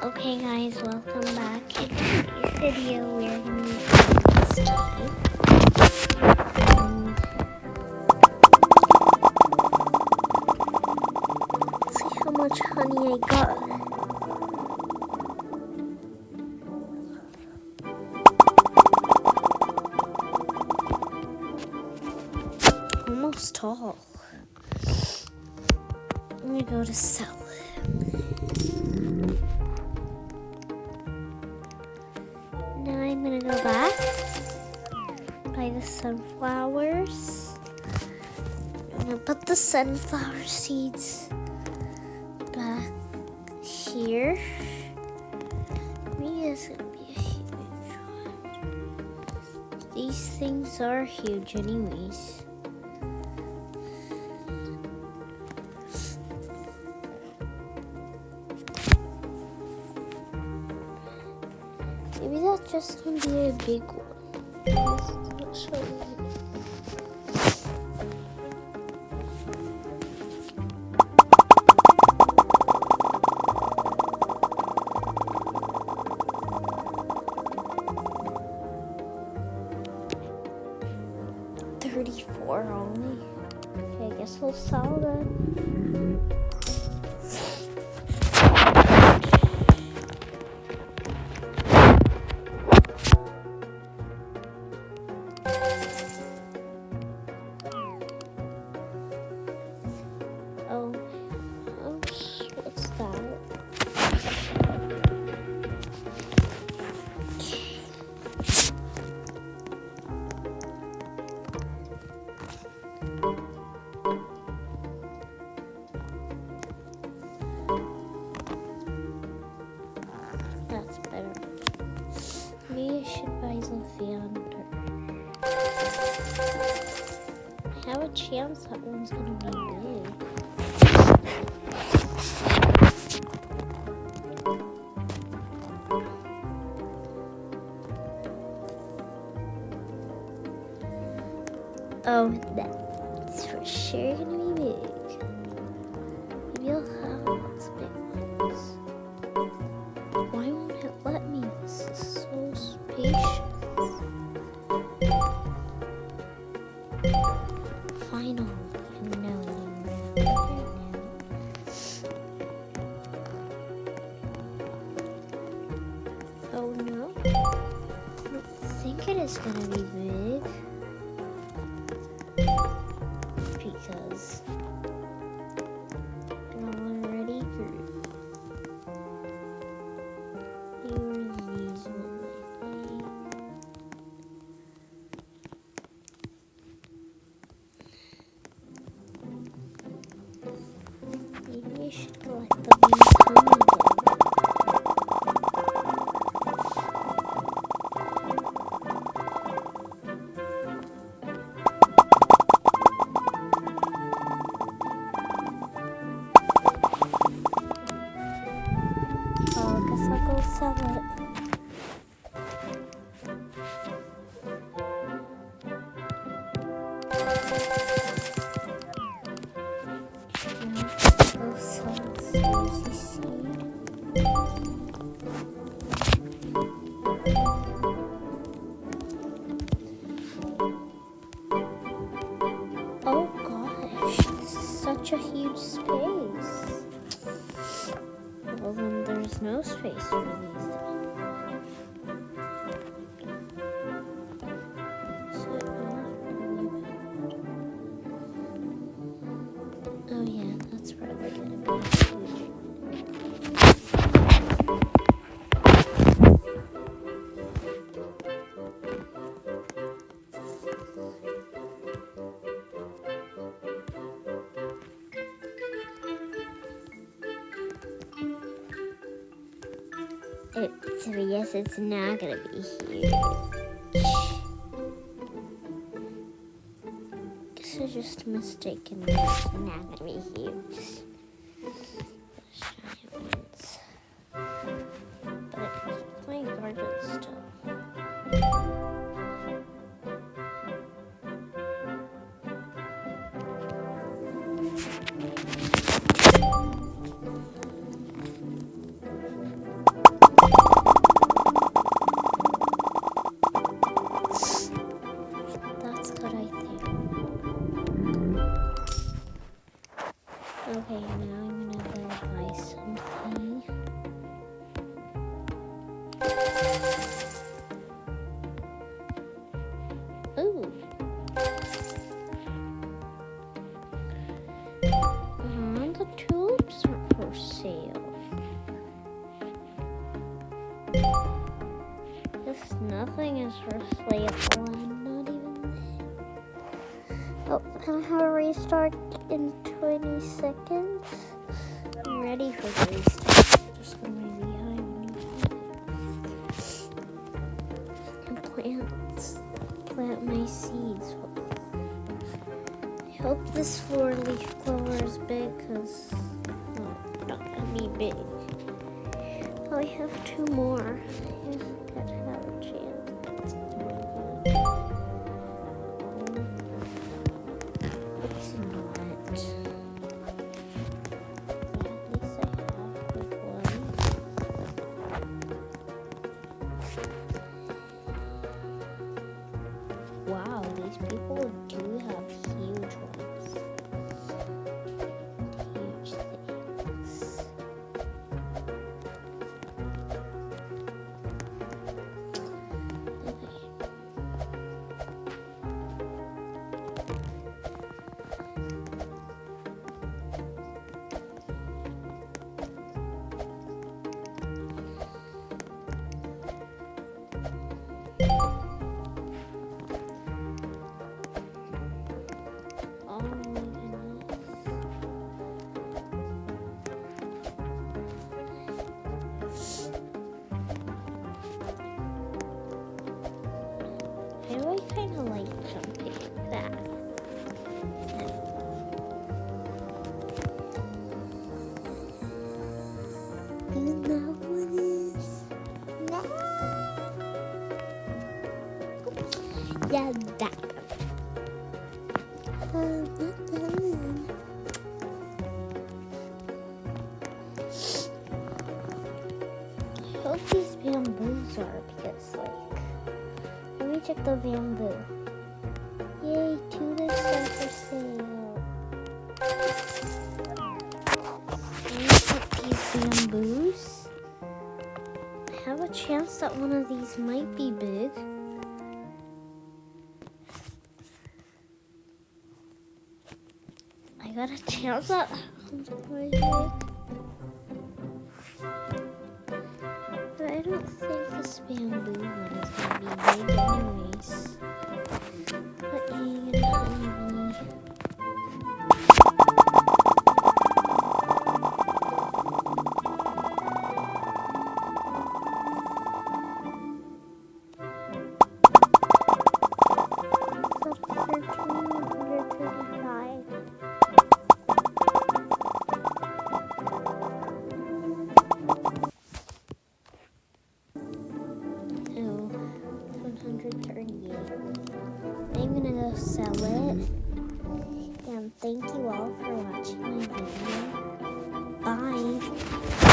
Okay guys, welcome back. In today's video we're going to be playing this game. And let's see how much honey I got. Almost all. I'm going to go to sell. Now I'm going to go back, buy the sunflowers. I'm going to put the sunflower seeds back here. Maybe it's going to be a huge one. These things are huge anyways. Maybe that's just gonna be a big one. I'll show you. $34 only. Okay, I guess we'll sell them. What's that? That's better. Maybe I should buy lavender. I have a chance that one's gonna be big. Oh, that's for sure gonna be big. Maybe I'll have lots of big ones. Why won't it let me? This is so spacious. Finally, I know Oh no. I don't think it is gonna be big. Because it already grew. Here are these ones, I think. Maybe I should collect the bees home again. I'll sell it. Oh gosh, this is such a huge space. Well, then there's no space for these. Oh yeah, that's probably gonna be huge. So yes, it's not gonna be huge. This is just a mistake, and it's not gonna be huge. Giant ones. But it's my garden still. this, nothing is for sale. Not even. Oh, can I have a restart in 20 seconds? I'm ready for the restart. Just go to my beehive and plant my seeds. I hope this 4-leaf clover is big, because not gonna be big. Oh, I have 2 more. I could have a chance. It's not. At least I have a big one. Wow, these people do have huge ones. Huge things. Oh my goodness. I really kind of like jumping like that. And that one is yeah, that. Not that one. I hope these bamboos are, because let me check the bamboo. Yay, 2 that's are for sale. Let me check these bamboos. I have a chance that one of these might be big. I got a chance that but I don't think this bamboo one is gonna be big anyways. But you're gonna honeybee. I'm gonna go sell it. And thank you all for watching my video. Bye.